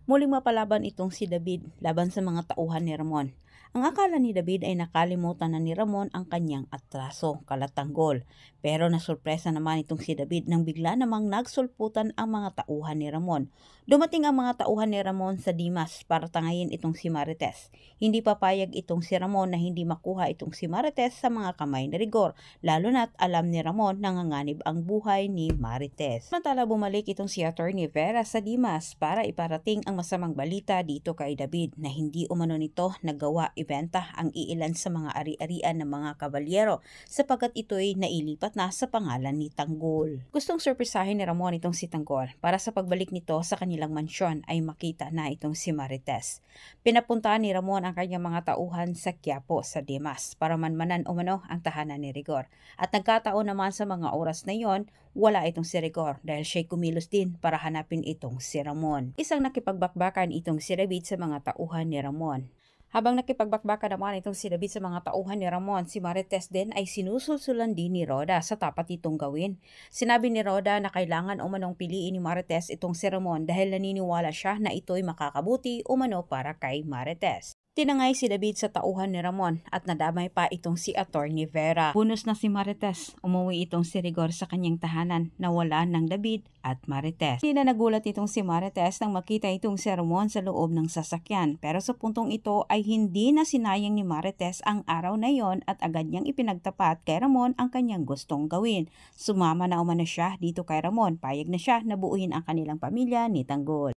Muling mapalaban itong si David laban sa mga tauhan ni Ramon. Ang akala ni David ay nakalimutan na ni Ramon ang kanyang atraso, kalatanggol. Pero nasurpresa naman itong si David nang bigla namang nagsulputan ang mga tauhan ni Ramon. Dumating ang mga tauhan ni Ramon sa Dimas para tangayin itong si Marites. Hindi papayag itong si Ramon na hindi makuha itong si Marites sa mga kamay ni Rigor, lalo na't alam ni Ramon na nanganganib ang buhay ni Marites. Samantala bumalik itong si Attorney Vera sa Dimas para iparating ang masamang balita dito kay David na hindi umano nito nagawa ibenta ang iilan sa mga ari-arian ng mga kabalyero sapagkat ito'y nailipat na sa pangalan ni Tanggol. Gustong surprisahin ni Ramon itong si Tanggol para sa pagbalik nito sa kanilang mansyon ay makita na itong si Marites. Pinapuntahan ni Ramon ang kanyang mga tauhan sa Quiapo sa Dimas para manmanan umano ang tahanan ni Rigor. At nagkataon naman sa mga oras na yon, wala itong si Rigor dahil siya'y kumilos din para hanapin itong si Ramon. Isang nakipagbakbakan itong si David sa mga tauhan ni Ramon. Habang nakipagbakbakan naman itong si David sa mga tauhan ni Ramon, si Marites din ay sinusulsulan din ni Roda sa tapat itong gawin. Sinabi ni Roda na kailangan umanong piliin ni Marites itong si Ramon dahil naniniwala siya na ito'y makakabuti umano para kay Marites. Tinangay si David sa tauhan ni Ramon at nadamay pa itong si Attorney Vera. Punos na si Marites, umuwi itong si Rigor sa kanyang tahanan na wala ng David at Marites. Hindi na nagulat itong si Marites nang makita itong si Ramon sa loob ng sasakyan, pero sa puntong ito ay hindi na sinayang ni Marites ang araw na yon at agad niyang ipinagtapat kay Ramon ang kanyang gustong gawin. Sumama na umano siya dito kay Ramon, payag na siya na buuin ang kanilang pamilya ni Tanggol.